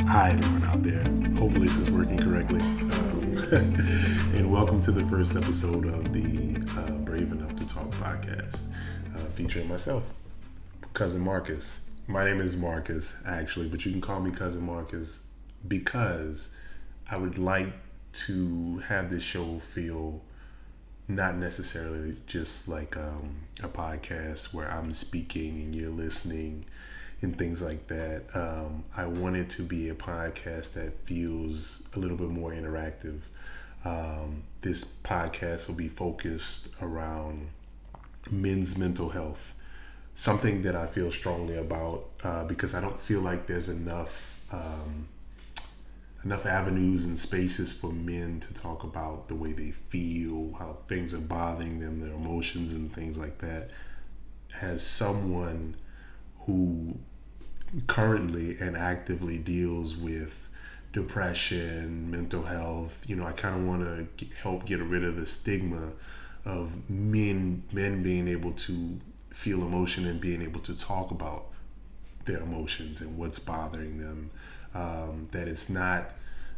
Hi everyone out there. Hopefully this is working correctly. And welcome to the first episode of the Brave Enough to Talk podcast, featuring myself, Cousin Marcus. My name is Marcus, actually, but you can call me Cousin Marcus because I would like to have this show feel not necessarily just like a podcast where I'm speaking and you're listening and things like that. I want it to be a podcast that feels a little bit more interactive. This podcast will be focused around men's mental health, something that I feel strongly about because I don't feel like there's enough avenues and spaces for men to talk about the way they feel, how things are bothering them, their emotions and things like that. As someone who currently and actively deals with depression, mental health, I kind of want to help get rid of the stigma of men being able to feel emotion and being able to talk about their emotions and what's bothering them. That it's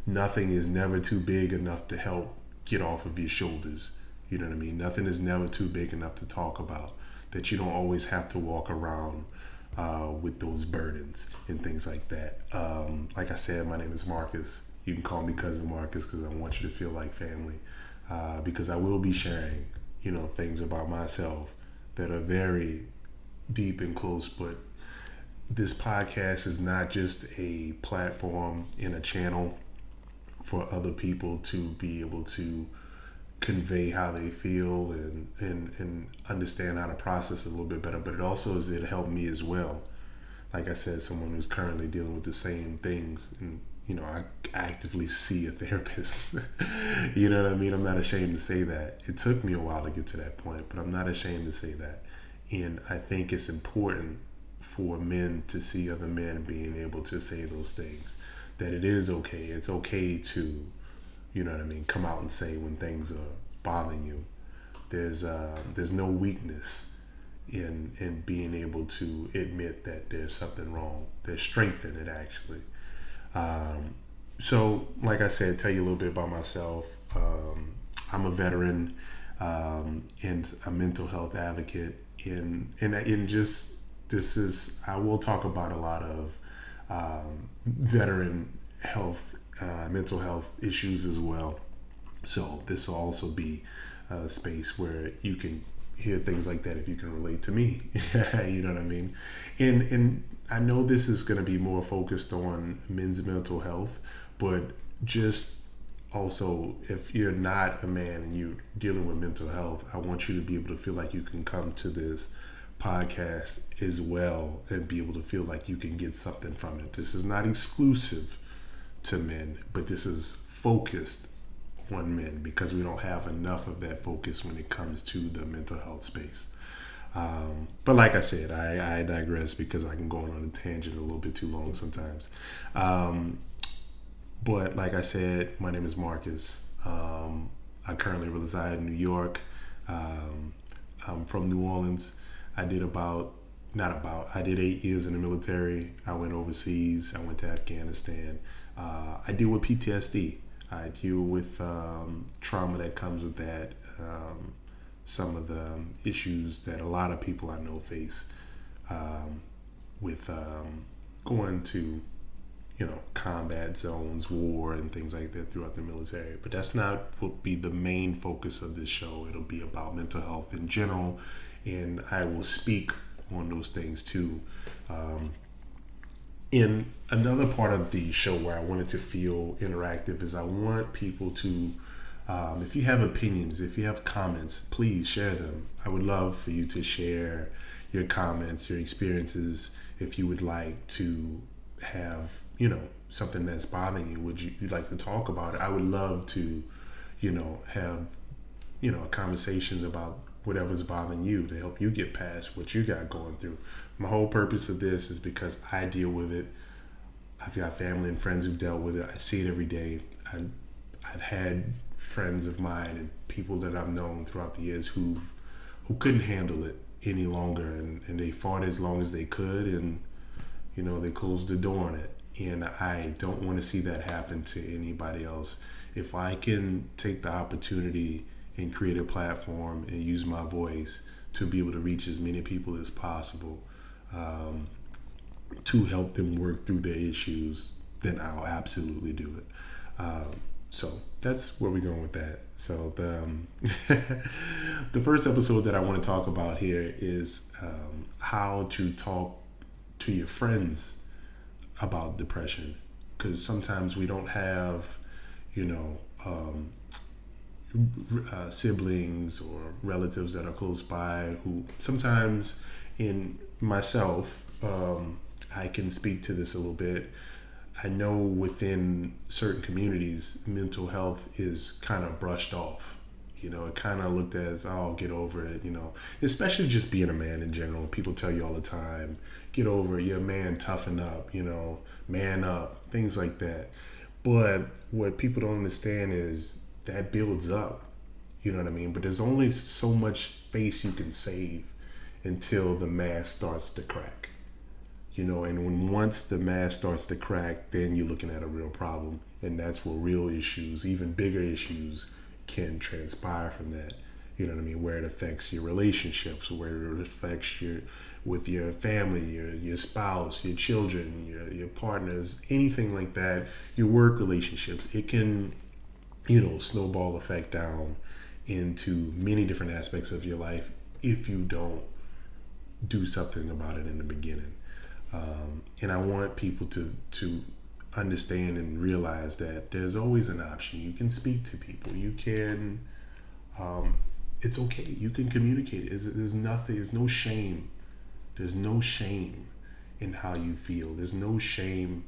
nothing is never too big enough to help get off of your shoulders. You know what I mean? Nothing is never too big enough to talk about. That you don't always have to walk around with those burdens and things like that. Like I said, my name is Marcus. You can call me Cousin Marcus because I want you to feel like family. Because I will be sharing, things about myself that are very deep and close. But this podcast is not just a platform and a channel for other people to be able to convey how they feel and understand how to process it a little bit better, but it also is there to help me as well. Like I said, someone who's currently dealing with the same things, and I actively see a therapist. You know what I mean? I'm not ashamed to say that. It took me a while to get to that point, but I'm not ashamed to say that. And I think it's important for men to see other men being able to say those things, that it is okay. It's okay to come out and say when things are bothering you. There's no weakness in being able to admit that there's something wrong. There's strength in it, actually. So, like I said, tell you a little bit about myself. I'm a veteran and a mental health advocate. I will talk about a lot of veteran health, mental health issues as well. So this will also be a space where you can hear things like that if you can relate to me. You know what I mean? And I know this is going to be more focused on men's mental health, but just also, if you're not a man and you're dealing with mental health, I want you to be able to feel like you can come to this podcast as well and be able to feel like you can get something from it. This is not exclusive to men, but this is focused on men because we don't have enough of that focus when it comes to the mental health space. But like I said, I digress because I can go on a tangent a little bit too long sometimes. But like I said, my name is Marcus. I currently reside in New York. I'm from New Orleans. I did I did 8 years in the military. I went overseas. I went to Afghanistan. I deal with PTSD. I deal with trauma that comes with that. Some of the issues that a lot of people I know face with going to, combat zones, war, and things like that throughout the military. But that's not will be the main focus of this show. It'll be about mental health in general, and I will speak on those things too. In another part of the show where I wanted to feel interactive is I want people to, if you have opinions, if you have comments, please share them. I would love for you to share your comments, your experiences. If you would like to have, something that's bothering you, you'd like to talk about it? I would love to, have, conversations about whatever's bothering you to help you get past what you got going through. My whole purpose of this is because I deal with it. I've got family and friends who've dealt with it. I see it every day. I've had friends of mine and people that I've known throughout the years who couldn't handle it any longer, and they fought as long as they could, and they closed the door on it. And I don't want to see that happen to anybody else. If I can take the opportunity and create a platform and use my voice to be able to reach as many people as possible, to help them work through their issues, then I'll absolutely do it. So that's where we're going with that. So the first episode that I want to talk about here is how to talk to your friends about depression, because sometimes we don't have, you know, siblings or relatives that are close by who sometimes, in myself, I can speak to this a little bit. I know within certain communities, mental health is kind of brushed off. You know, it kind of looked as, oh, get over it, you know, especially just being a man in general. People tell you all the time, get over it, you're a man, toughen up, you know, man up, things like that. But what people don't understand is that builds up, you know what I mean? But there's only so much face you can save until the mask starts to crack. You know, and once the mask starts to crack, then you're looking at a real problem. And that's where real issues, even bigger issues, can transpire from that. You know what I mean? Where it affects your relationships, where it affects with your family, your spouse, your children, your partners, anything like that, your work relationships. It can, you know, snowball effect down into many different aspects of your life if you don't do something about it in the beginning. And I want people to understand and realize that there's always an option. You can speak to people. You can, it's okay. You can communicate. There's nothing, there's no shame. There's no shame in how you feel. There's no shame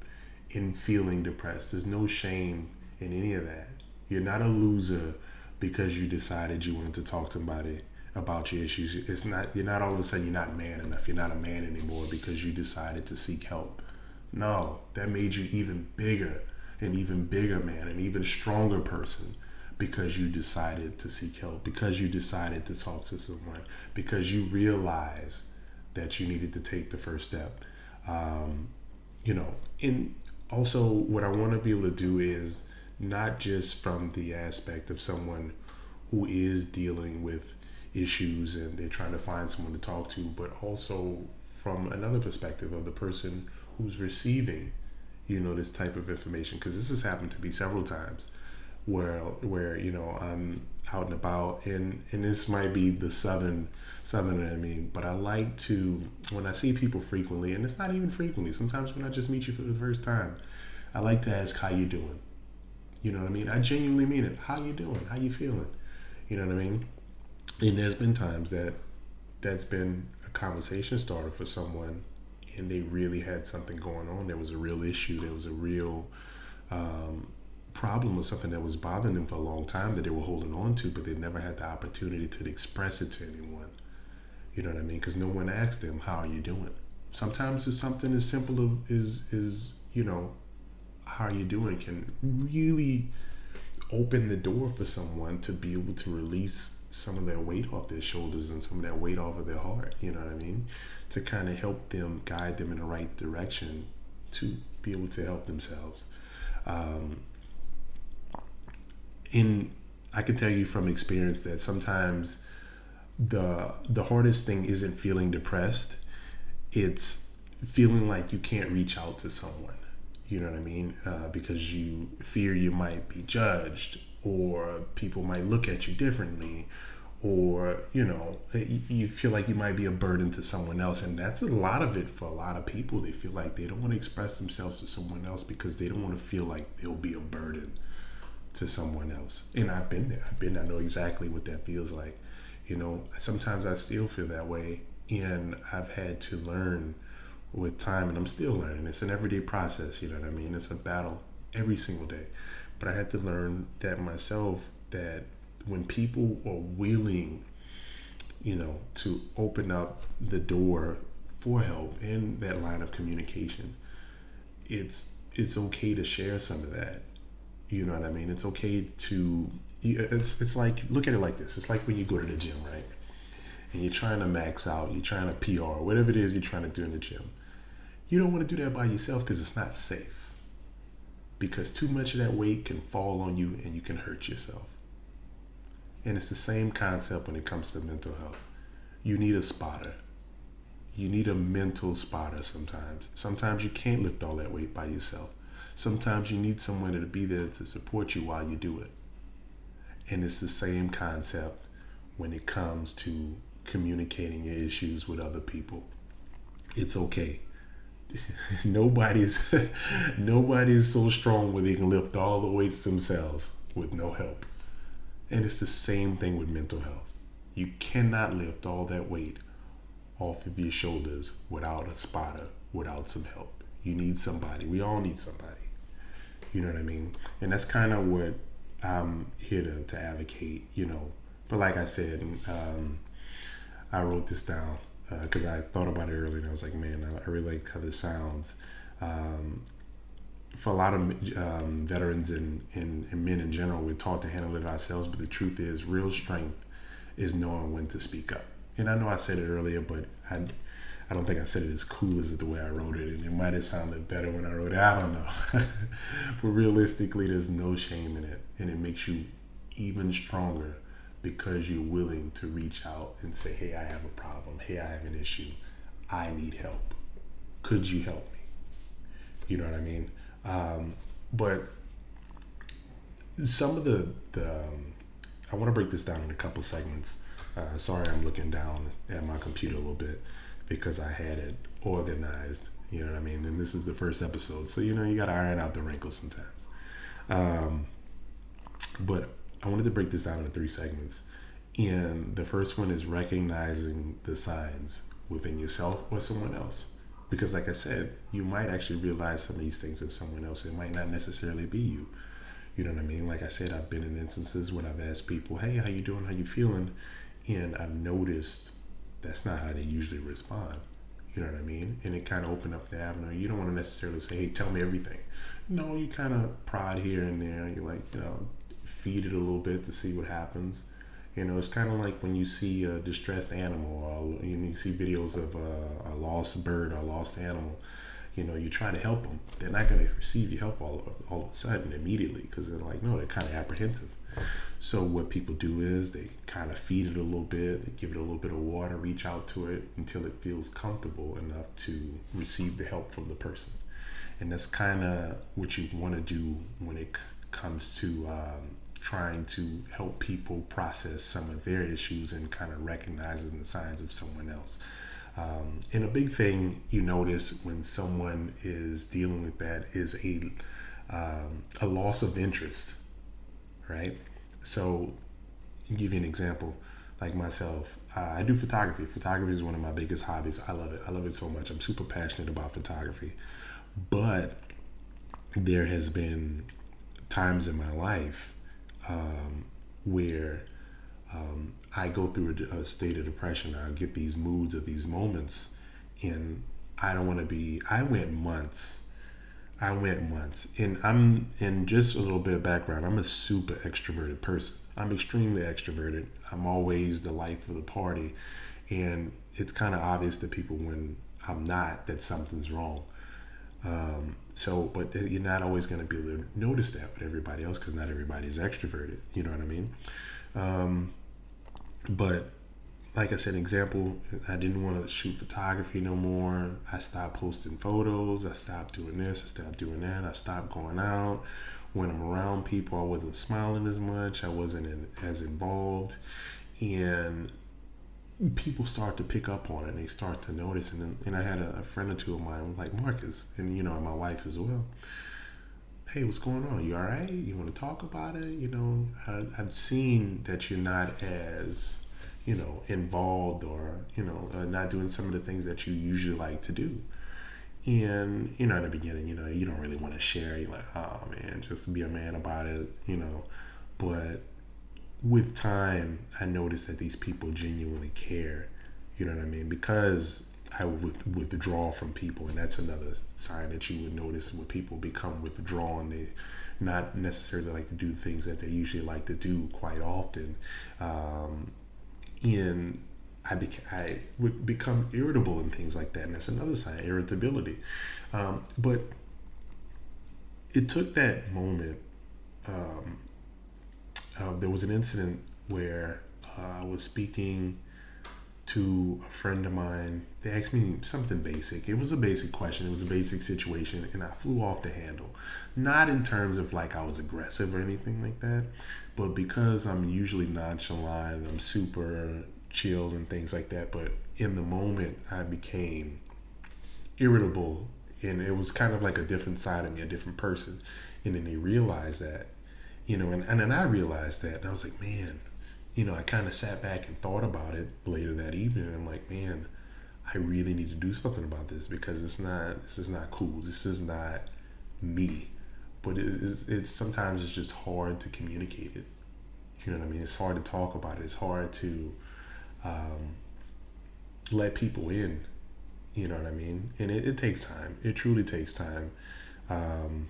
in feeling depressed. There's no shame in any of that. You're not a loser because you decided you wanted to talk to somebody about your issues. It's not, you're not all of a sudden, you're not man enough. You're not a man anymore because you decided to seek help. No, that made you even bigger, an even bigger man, an even stronger person, because you decided to seek help, because you decided to talk to someone, because you realized that you needed to take the first step. You know, and also what I want to be able to do is not just from the aspect of someone who is dealing with issues and they're trying to find someone to talk to, but also from another perspective of the person who's receiving, you know, this type of information. Because this has happened to me several times where you know, I'm out and about, and this might be the southerner in me, but I like to, when I see people frequently, and it's not even frequently, sometimes when I just meet you for the first time, I like to ask, how you doing? You know what I mean? I genuinely mean it. How you doing? How you feeling? You know what I mean? And there's been times that's been a conversation starter for someone, and they really had something going on. There was a real issue. There was a real problem or something that was bothering them for a long time that they were holding on to, but they never had the opportunity to express it to anyone. You know what I mean? Because no one asked them, how are you doing? Sometimes it's something as simple as you know, how are you doing can really open the door for someone to be able to release some of their weight off their shoulders and some of that weight off of their heart, you know what I mean? To kind of help them, guide them in the right direction to be able to help themselves. And I can tell you from experience that sometimes the hardest thing isn't feeling depressed, it's feeling like you can't reach out to someone. You know what I mean? Because you fear you might be judged, or people might look at you differently, or, you know, you feel like you might be a burden to someone else. And that's a lot of it for a lot of people. They feel like they don't want to express themselves to someone else because they don't want to feel like they'll be a burden to someone else. And I've been there. I know exactly what that feels like. You know, sometimes I still feel that way, and I've had to learn with time, and I'm still learning. It's an everyday process, you know what I mean? It's a battle every single day. But I had to learn that myself, that when people are willing, you know, to open up the door for help in that line of communication, it's okay to share some of that. You know what I mean? It's okay to, it's like, look at it like this. It's like when you go to the gym, right? And you're trying to max out, you're trying to PR, whatever it is you're trying to do in the gym. You don't want to do that by yourself because it's not safe. Because too much of that weight can fall on you and you can hurt yourself. And it's the same concept when it comes to mental health. You need a spotter. You need a mental spotter sometimes. Sometimes you can't lift all that weight by yourself. Sometimes you need someone to be there to support you while you do it. And it's the same concept when it comes to communicating your issues with other people. It's okay. Nobody's so strong where they can lift all the weights themselves with no help. And it's the same thing with mental health. You cannot lift all that weight off of your shoulders without a spotter, without some help. You need somebody. We all need somebody. You know what I mean? And that's kind of what I'm here to advocate, But like I said, I wrote this down because I thought about it earlier and I was like, man, I really like how this sounds. For a lot of veterans and men in general, we're taught to handle it ourselves, but the truth is real strength is knowing when to speak up. And I know I said it earlier, but I don't think I said it as cool as the way I wrote it, and it might have sounded better when I wrote it. I don't know. But realistically, there's no shame in it, and it makes you even stronger because you're willing to reach out and say, hey, I have a problem. Hey, I have an issue. I need help. Could you help me? You know what I mean? But some of the I want to break this down in a couple segments. Sorry, I'm looking down at my computer a little bit because I had it organized, you know what I mean? And this is the first episode, so you got to iron out the wrinkles sometimes. But I wanted to break this down into 3 segments. And the first one is recognizing the signs within yourself or someone else. Because like I said, you might actually realize some of these things in someone else. It might not necessarily be you. You know what I mean? Like I said, I've been in instances when I've asked people, hey, how you doing? How you feeling? And I've noticed that's not how they usually respond. You know what I mean? And it kind of opened up the avenue. You don't want to necessarily say, hey, tell me everything. No, you kind of prod here and there. You like, feed it a little bit to see what happens. It's kind of like when you see a distressed animal or you see videos of a lost bird or a lost animal. You try to help them. They're not going to receive your help all of a sudden immediately because they're like, no, they're kind of apprehensive. So what people do is they kind of feed it a little bit, they give it a little bit of water, reach out to it until it feels comfortable enough to receive the help from the person. And that's kind of what you want to do when it comes to trying to help people process some of their issues and kind of recognizing the signs of someone else. And a big thing you notice when someone is dealing with that is a loss of interest, right? So, I'll give you an example. Like myself, I do photography. Photography is one of my biggest hobbies. I love it. I love it so much. I'm super passionate about photography. But there has been times in my life where I go through a state of depression. I get these moods or these moments, and I don't want to be. I went months, and just a little bit of background. I'm a super extroverted person. I'm extremely extroverted. I'm always the life of the party, and it's kind of obvious to people when I'm not that something's wrong. But you're not always going to be able to notice that with everybody else because not everybody is extroverted. You know what I mean? But like I said, example, I didn't want to shoot photography no more. I stopped posting photos. I stopped doing this. I stopped doing that. I stopped going out. When I'm around people, I wasn't smiling as much. I wasn't as involved. And people start to pick up on it and they start to notice. And I had a friend or two of mine like Marcus and, my wife as well. Hey, what's going on? You all right? You want to talk about it? I've seen that you're not as, involved or, not doing some of the things that you usually like to do. And, in the beginning, you don't really want to share. You're like, oh man, just be a man about it, But with time, I noticed that these people genuinely care. You know what I mean? Because I would withdraw from people, and that's another sign that you would notice when people become withdrawn. They not necessarily like to do things that they usually like to do quite often. And I would become irritable and things like that, and that's another sign, irritability. But it took that moment. Um, there was an incident where I was speaking to a friend of mine. They asked me something basic. It was a basic question. It was a basic situation, and I flew off the handle. Not in terms of like I was aggressive or anything like that, but because I'm usually nonchalant, I'm super chill and things like that. But in the moment, I became irritable, and it was kind of like a different side of me, a different person. And then they realized that, and then I realized that, and I was like, man, I kind of sat back and thought about it later that evening. And I'm like, man, I really need to do something about this because this is not cool. This is not me. But it's sometimes it's just hard to communicate it. You know what I mean? It's hard to talk about it. It's hard to um, let people in. You know what I mean? And it takes time. It truly takes time. Um,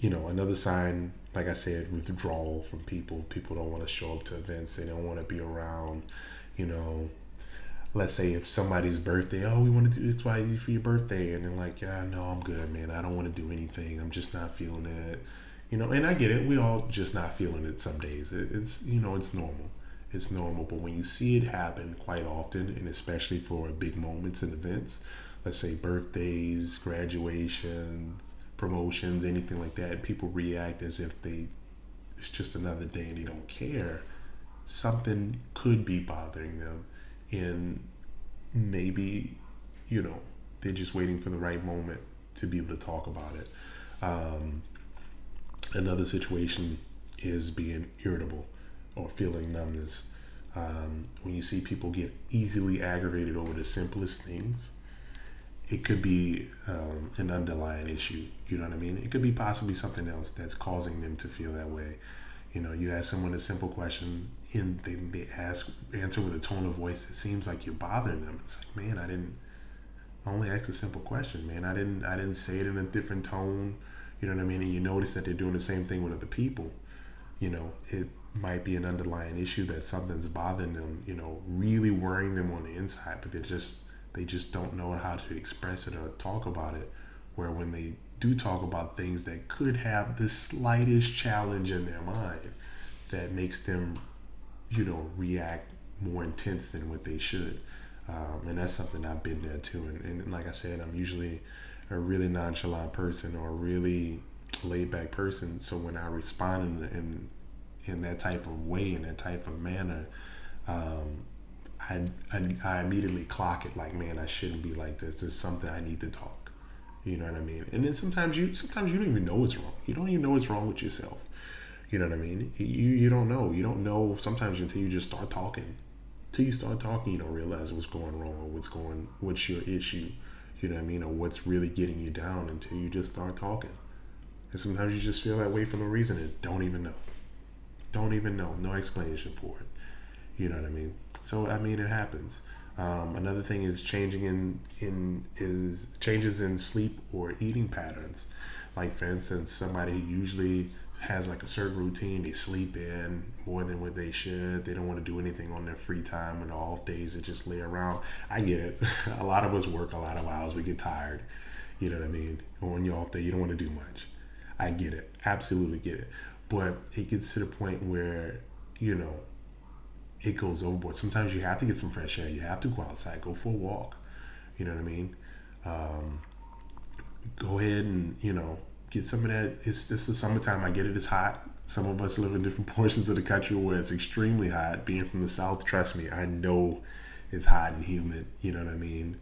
Another sign, like I said, withdrawal from people. People don't want to show up to events. They don't want to be around. You know, let's say if somebody's birthday, oh, we want to do X, Y, Z for your birthday, and then like, yeah, no, I'm good, man. I don't want to do anything. I'm just not feeling it. And I get it. We all just not feeling it some days. It's normal. It's normal. But when you see it happen quite often, and especially for big moments and events, let's say birthdays, graduations, promotions, anything like that, people react as if it's just another day and they don't care. Something could be bothering them, and maybe you know they're just waiting for the right moment to be able to talk about it. Um, Another situation is being irritable or feeling numbness. When you see people get easily aggravated over the simplest things, it could be an underlying issue. You know what I mean? It could be possibly something else that's causing them to feel that way. You ask someone a simple question and they answer with a tone of voice that seems like you're bothering them. It's like, man, I only asked a simple question, man. I didn't say it in a different tone. You know what I mean? And you notice that they're doing the same thing with other people. It might be an underlying issue that something's bothering them, really worrying them on the inside, but they just don't know how to express it or talk about it. Where when they do talk about things that could have the slightest challenge in their mind, that makes them, react more intense than what they should. And that's something I've been there too. And like I said, I'm usually a really nonchalant person or a really laid back person. So when I respond in that type of way, in that type of manner, um, I immediately clock it like, man, I shouldn't be like this. There's something I need to talk. You know what I mean? And then sometimes you don't even know what's wrong. You don't even know what's wrong with yourself. You know what I mean? You don't know. You don't know sometimes until you just start talking. Till you start talking, you don't realize what's going wrong or what's your issue. You know what I mean? Or what's really getting you down until you just start talking. And sometimes you just feel that way for no reason and don't even know. Don't even know. No explanation for it. You know what I mean? So I mean, it happens. Another thing is changes in sleep or eating patterns. Like for instance, somebody who usually has like a certain routine, they sleep in more than what they should. They don't want to do anything on their free time and off days. They just lay around. I get it. A lot of us work a lot of hours. We get tired. You know what I mean? Or on your off day, you don't want to do much. I get it. Absolutely get it. But it gets to the point where, you know, it goes overboard. Sometimes you have to get some fresh air. You have to go outside, go for a walk. You know what I mean? Um, Go ahead and, get some of that. It's just the summertime. I get it. It's hot. Some of us live in different portions of the country where it's extremely hot. Being from the South, trust me, I know it's hot and humid. You know what I mean?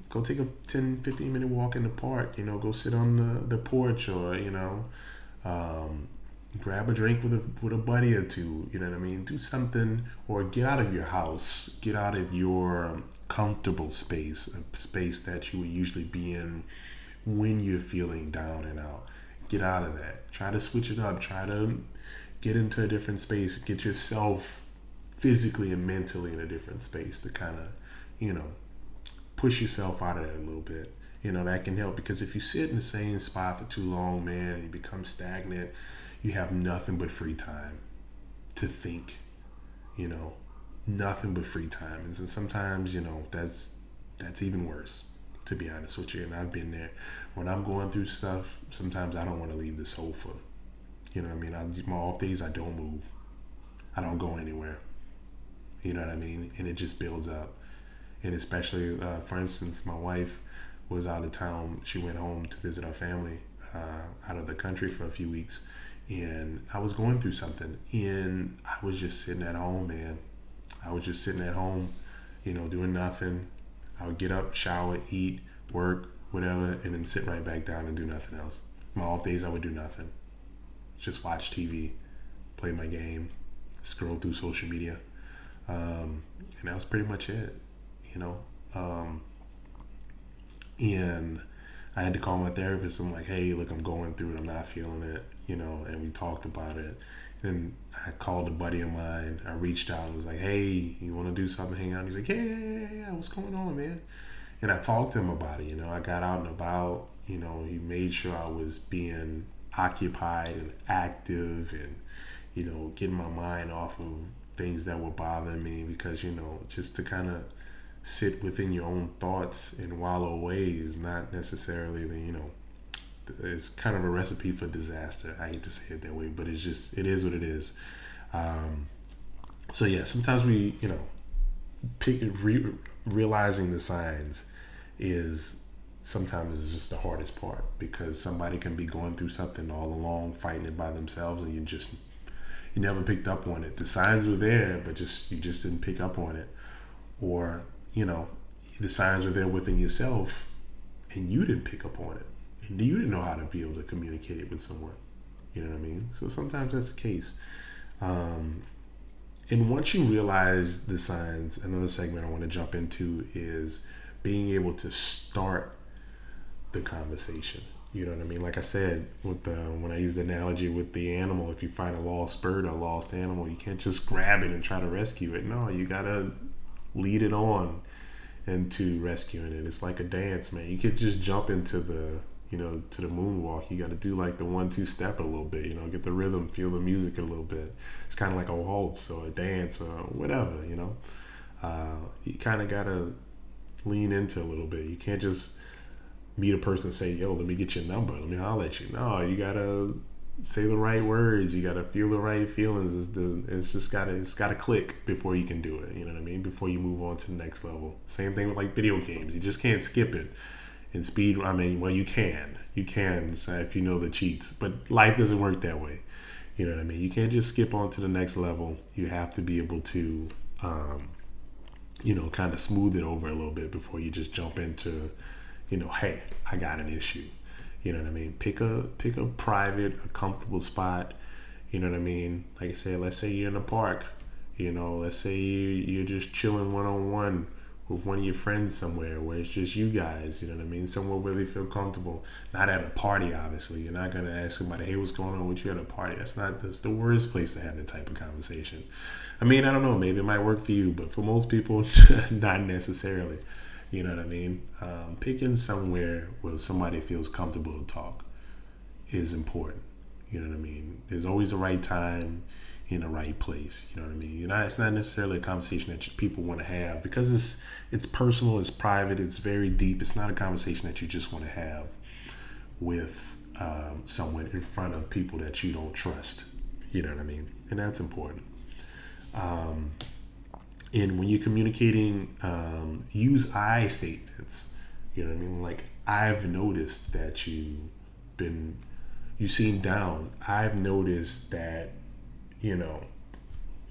Go take a 10, 15-minute walk in the park. Go sit on the porch or, um, grab a drink with a buddy or two. You know what I mean? Do something or get out of your house. Get out of your comfortable space, a space that you would usually be in when you're feeling down and out. Get out of that. Try to switch it up. Try to get into a different space. Get yourself physically and mentally in a different space to kind of, push yourself out of that a little bit. That can help because if you sit in the same spot for too long, man, you become stagnant. You have nothing but free time to think, you know, nothing but free time. And so sometimes, that's even worse, to be honest with you. And I've been there. When I'm going through stuff, sometimes I don't want to leave the sofa. You know what I mean? My off days, I don't move. I don't go anywhere. You know what I mean? And it just builds up. And especially, for instance, my wife was out of town. She went home to visit her family out of the country for a few weeks. And I was going through something. And I was just sitting at home, man. I was just sitting at home, doing nothing. I would get up, shower, eat, work, whatever, and then sit right back down and do nothing else. My off days, I would do nothing. Just watch TV, play my game, scroll through social media. And that was pretty much it, And I had to call my therapist. I'm like, hey, look, I'm going through it. I'm not feeling it, and we talked about it. And I called a buddy of mine. I reached out and was like, hey, you want to do something, hang out? And he's like, yeah, what's going on, man? And I talked to him about it. I got out and about. He made sure I was being occupied and active and, getting my mind off of things that were bothering me, because, just to kind of sit within your own thoughts and wallow away is not necessarily it's kind of a recipe for disaster. I hate to say it that way, but it is what it is. So yeah, sometimes we, realizing the signs is sometimes just the hardest part, because somebody can be going through something all along, fighting it by themselves, and you never picked up on it. The signs were there, but you just didn't pick up on it. Or, the signs were there within yourself and you didn't pick up on it. And you didn't know how to be able to communicate it with someone. You know what I mean? So sometimes that's the case. And once you realize the signs, another segment I want to jump into is being able to start the conversation. You know what I mean? Like I said, when I use the analogy with the animal, if you find a lost bird or a lost animal, you can't just grab it and try to rescue it. No, you gotta lead it on into rescuing it. It's like a dance, man. You can't just jump into the moonwalk. You got to do like the 1-2 step a little bit, get the rhythm, feel the music a little bit. It's kind of like a waltz or a dance or whatever, you kind of got to lean into a little bit. You can't just meet a person and say, yo, let me get your number, let me holler at you. No, you got to say the right words. You got to feel the right feelings. It's got to click before you can do it. You know what I mean? Before you move on to the next level. Same thing with like video games. You just can't skip it. In speed, well, you can so if you know the cheats, but life doesn't work that way. You know what I mean? You can't just skip on to the next level. You have to be able to, kind of smooth it over a little bit before you just jump into, hey, I got an issue. You know what I mean? Pick a private, a comfortable spot. You know what I mean? Like I said, let's say you're in a park. Let's say you're just chilling one-on-one with one of your friends somewhere where it's just you guys, you know what I mean? Somewhere where they feel comfortable. Not at a party, obviously. You're not going to ask somebody, hey, what's going on with you at a party? That's the worst place to have that type of conversation. I mean, I don't know, maybe it might work for you, but for most people, not necessarily. You know what I mean? Picking somewhere where somebody feels comfortable to talk is important. You know what I mean? There's always a right time in the right place. You know what I mean? It's not necessarily a conversation that people want to have because it's personal, it's private, it's very deep. It's not a conversation that you just want to have with someone in front of people that you don't trust. You know what I mean? And that's important. And when you're communicating, use I statements. You know what I mean? Like, I've noticed that you seem down. I've noticed that, you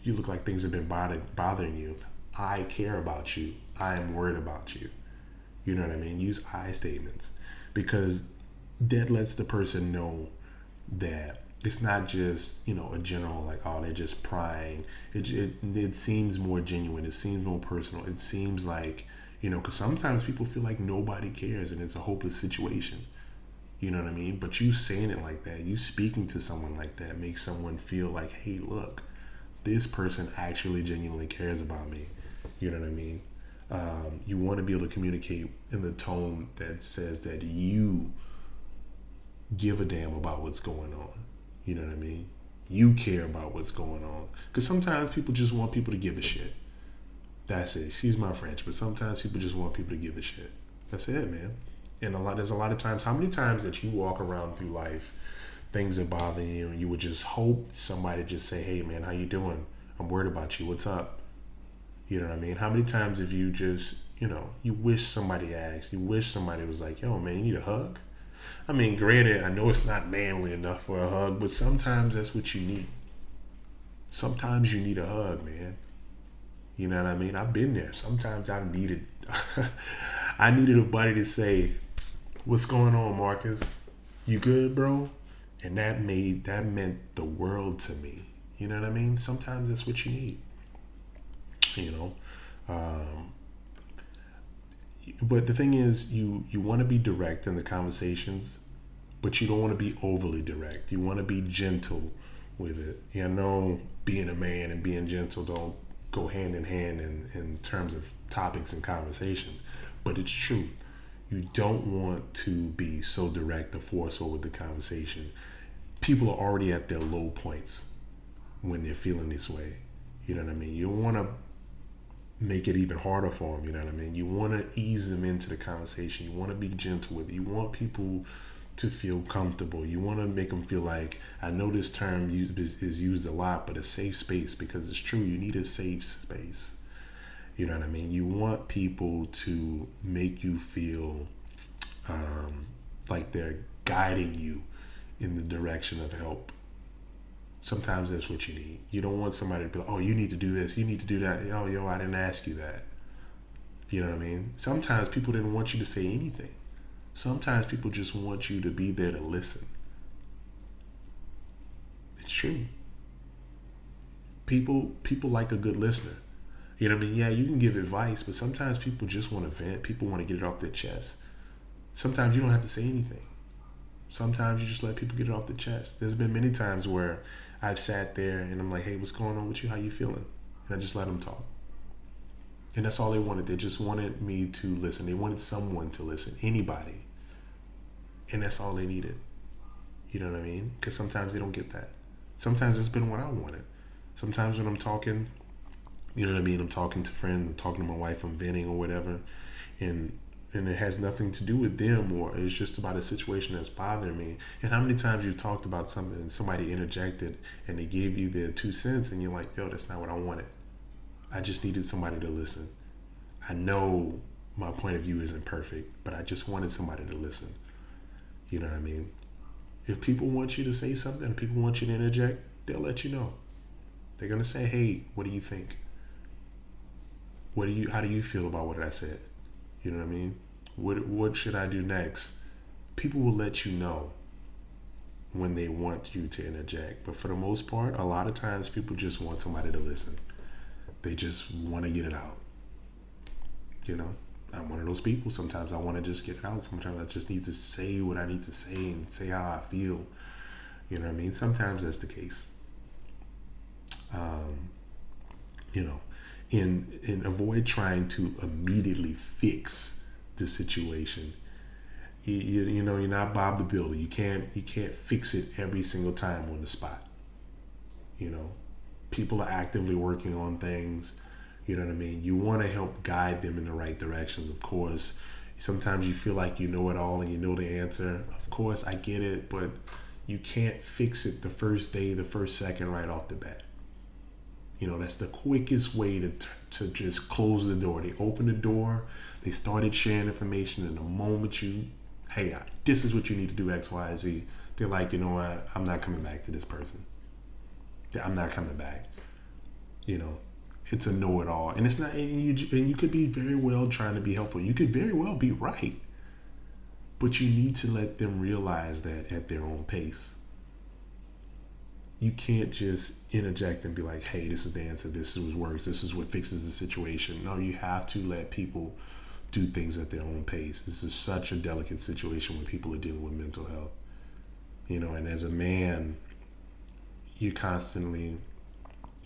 look like things have been bothering you. I care about you. I am worried about you. You know what I mean? Use I statements, because that lets the person know that it's not just, a general, like, oh, they're just prying. It seems more genuine. It seems more personal. It seems like, because sometimes people feel like nobody cares and it's a hopeless situation. You know what I mean? But you saying it like that, you speaking to someone like that makes someone feel like, hey, look, this person actually genuinely cares about me. You know what I mean? You want to be able to communicate in the tone that says that you give a damn about what's going on. You know what I mean? You care about what's going on. Because sometimes people just want people to give a shit. That's it. Excuse my French, but sometimes people just want people to give a shit. That's it, man. And there's a lot of times. How many times that you walk around through life, things are bothering you, and you would just hope somebody just say, "Hey, man, how you doing? I'm worried about you. What's up?" You know what I mean? How many times have you just, you wish somebody asked, you wish somebody was like, "Yo, man, you need a hug?" I mean, granted, I know it's not manly enough for a hug, but sometimes that's what you need. Sometimes you need a hug, man. You know what I mean? I've been there. Sometimes I needed, I needed a buddy to say, "What's going on, Marcus? You good, bro?" And that meant the world to me. You know what I mean? Sometimes that's what you need. You know, um, but the thing is, you want to be direct in the conversations, but you don't want to be overly direct. You want to be gentle with it. You know, being a man and being gentle don't go hand in hand in terms of topics and conversation. But it's true. You don't want to be so direct or force over the conversation. People are already at their low points when they're feeling this way. You know what I mean? You want to make it even harder for them. You know what I mean? You want to ease them into the conversation. You want to be gentle with it. You want people to feel comfortable. You want to make them feel like, I know this term is used a lot, but a safe space, because it's true. You need a safe space. You know what I mean? You want people to make you feel like they're guiding you in the direction of help. Sometimes that's what you need. You don't want somebody to be like, "Oh, you need to do this, you need to do that." "Oh, yo, I didn't ask you that." You know what I mean? Sometimes people didn't want you to say anything. Sometimes people just want you to be there to listen. It's true. People like a good listener. You know what I mean? Yeah, you can give advice, but sometimes people just want to vent. People want to get it off their chest. Sometimes you don't have to say anything. Sometimes you just let people get it off the chest. There's been many times where I've sat there and I'm like, "Hey, what's going on with you? How you feeling?" And I just let them talk. And that's all they wanted. They just wanted me to listen. They wanted someone to listen. Anybody. And that's all they needed. You know what I mean? Because sometimes they don't get that. Sometimes it's been what I wanted. Sometimes when I'm talking, you know what I mean? I'm talking to friends. I'm talking to my wife. I'm venting or whatever. And it has nothing to do with them, or it's just about a situation that's bothering me. And how many times you've talked about something and somebody interjected and they gave you their 2 cents and you're like, "Yo, that's not what I wanted. I just needed somebody to listen. I know my point of view isn't perfect, but I just wanted somebody to listen." You know what I mean? If people want you to say something, people want you to interject, they'll let you know. They're going to say, "Hey, what do you think? How do you feel about what I said?" You know what I mean? What should I do next? People will let you know when they want you to interject. But for the most part, a lot of times people just want somebody to listen. They just want to get it out. You know? I'm one of those people. Sometimes I want to just get it out. Sometimes I just need to say what I need to say and say how I feel. You know what I mean? Sometimes that's the case. You know, and avoid trying to immediately fix the situation. You know, you're not Bob the Builder. You can't fix it every single time on the spot. You know, people are actively working on things. You know what I mean? You want to help guide them in the right directions. Of course, sometimes you feel like you know it all and you know the answer. Of course, I get it, but you can't fix it the first day, the first second, right off the bat. You know, that's the quickest way to just close the door. They open the door, they started sharing information, and the moment hey, this is what you need to do, X, Y, Z, they're like, "You know what? I'm not coming back to this person. I'm not coming back." You know, it's a know-it-all. And it's not, and you could be very well trying to be helpful. You could very well be right. But you need to let them realize that at their own pace. You can't just interject and be like, "Hey, this is the answer. This is what works. This is what fixes the situation." No, you have to let people do things at their own pace. This is such a delicate situation when people are dealing with mental health. You know, and as a man, you're constantly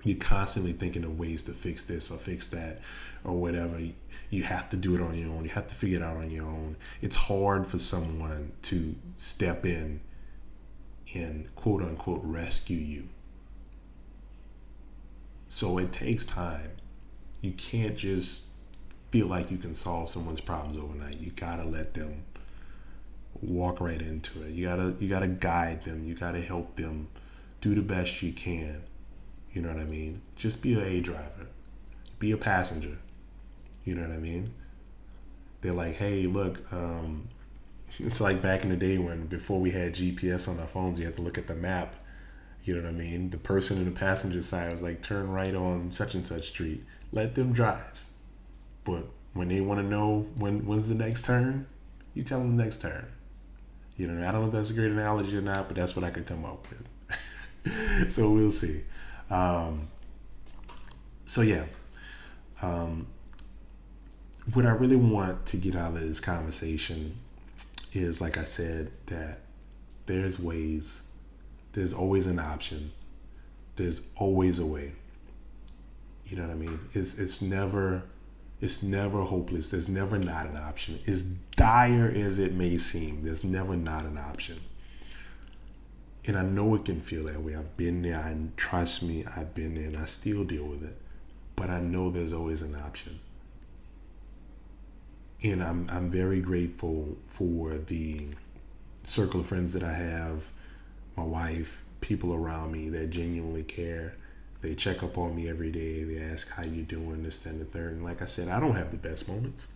thinking of ways to fix this or fix that or whatever. You have to do it on your own. You have to figure it out on your own. It's hard for someone to step in and quote unquote rescue you. So it takes time. You can't just feel like you can solve someone's problems overnight. You gotta let them walk right into it. You gotta guide them. You gotta help them do the best you can. You know what I mean? Just be a driver. Be a passenger. You know what I mean? They're like, hey, look, it's like back in the day when before we had GPS on our phones, you had to look at the map. You know what I mean? The person in the passenger side was like, turn right on such and such street. Let them drive. But when they want to know when's the next turn, you tell them the next turn. You know, I don't know if that's a great analogy or not, but that's what I could come up with. So we'll see. So yeah. What I really want to get out of this conversation is, like I said, that there's ways, there's always an option, there's always a way. You know what I mean? It's never hopeless. There's never not an option. As dire as it may seem, there's never not an option. And I know it can feel that way. I've been there, and trust me, I've been there, and I still deal with it. But I know there's always an option. And I'm very grateful for the circle of friends that I have, my wife, people around me that genuinely care. They check up on me every day. They ask how you doing, this, that, and the third. And like I said, I don't have the best moments.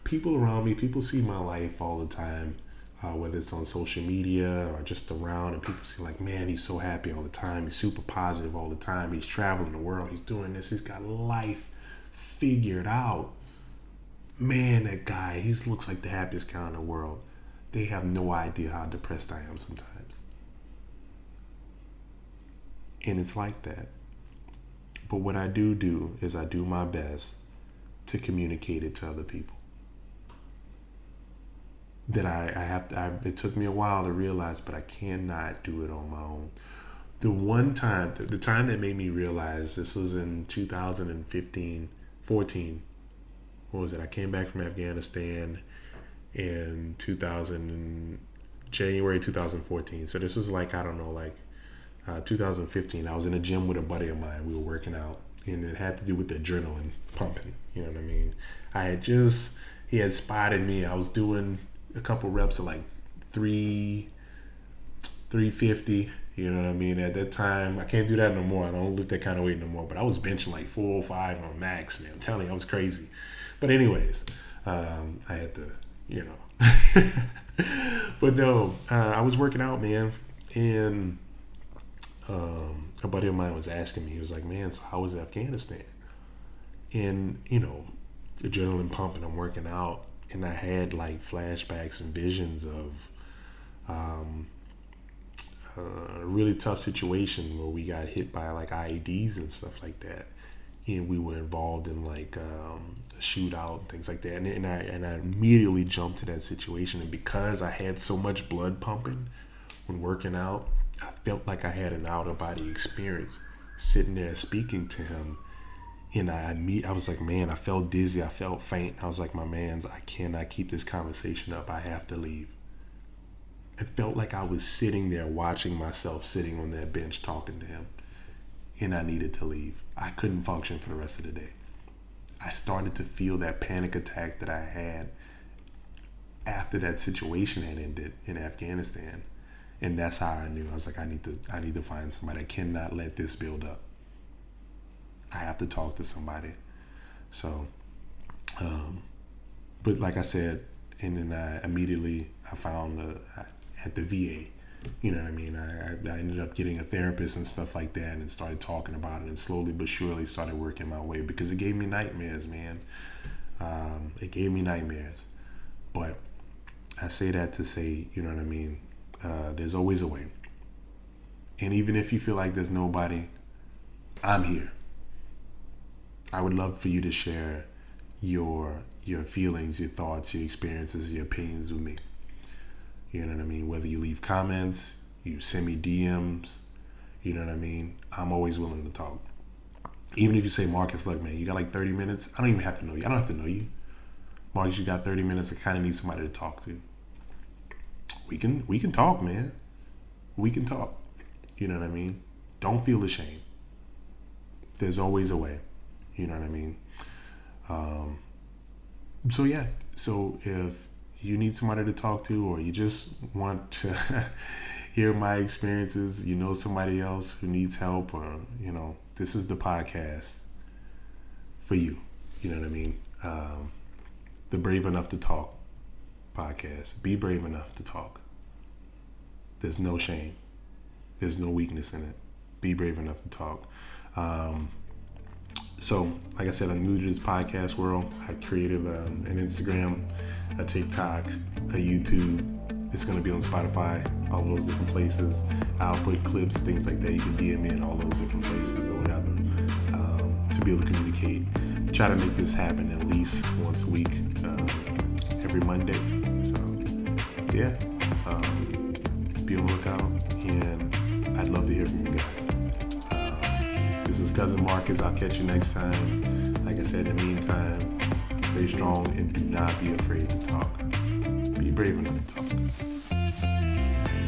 People around me, people see my life all the time, whether it's on social media or just around, and people see like, man, he's so happy all the time. He's super positive all the time. He's traveling the world. He's doing this. He's got life figured out. Man, that guy, he looks like the happiest guy in the world. They have no idea how depressed I am sometimes. And it's like that. But what I do is I do my best to communicate it to other people. That it took me a while to realize, but I cannot do it on my own. The time that made me realize, this was in 2015, 14. What was it? I came back from Afghanistan in January 2014. So this was like, I don't know, 2015. I was in a gym with a buddy of mine. We were working out, and it had to do with the adrenaline pumping. You know what I mean? He had spotted me. I was doing a couple reps of like 350. You know what I mean? At that time, I can't do that no more. I don't lift that kind of weight no more. But I was benching like 405 on max, man. I'm telling you, I was crazy. But anyways, I had to, But no, I was working out, man. And a buddy of mine was asking me, he was like, man, so how was Afghanistan? And, adrenaline pumping, I'm working out. And I had like flashbacks and visions of a really tough situation where we got hit by like IEDs and stuff like that. And we were involved in like a shootout and things like that. And I immediately jumped to that situation. And because I had so much blood pumping when working out, I felt like I had an out-of-body experience sitting there speaking to him. And I was like, man, I felt dizzy. I felt faint. I was like, my mans, I cannot keep this conversation up. I have to leave. It felt like I was sitting there watching myself sitting on that bench talking to him. And I needed to leave. I couldn't function for the rest of the day. I started to feel that panic attack that I had after that situation had ended in Afghanistan. And that's how I knew. I was like, I need to find somebody. I cannot let this build up. I have to talk to somebody. So, but like I said, and then I found at the VA, you know what I mean? I ended up getting a therapist and stuff like that, and started talking about it, and slowly but surely started working my way, because it gave me nightmares, man. It gave me nightmares. But I say that to say, you know what I mean? There's always a way. And even if you feel like there's nobody, I'm here. I would love for you to share your feelings, your thoughts, your experiences, your opinions with me. You know what I mean? Whether you leave comments, you send me DMs, you know what I mean? I'm always willing to talk. Even if you say, Marcus, look, man, you got like 30 minutes. I don't even have to know you. I don't have to know you. Marcus, you got 30 minutes. I kind of need somebody to talk to. We can talk, man. We can talk. You know what I mean? Don't feel ashamed. there's always a way. You know what I mean? So yeah. So if you need somebody to talk to, or you just want to hear my experiences, you know somebody else who needs help, or this is the podcast for you. You know what I mean? The Brave Enough to Talk podcast. Be brave enough to talk. There's no shame. There's no weakness in it. Be brave enough to talk. So, like I said, I'm new to this podcast world. I created an Instagram, a TikTok, a YouTube. It's going to be on Spotify, all those different places. I'll put clips, things like that. You can DM me in all those different places or whatever, to be able to communicate. Try to make this happen at least once a week, every Monday. So, yeah, be on the lookout, and I'd love to hear from you guys. This is Cousin Marcus. I'll catch you next time. Like I said, in the meantime, stay strong and do not be afraid to talk. Be brave enough to talk.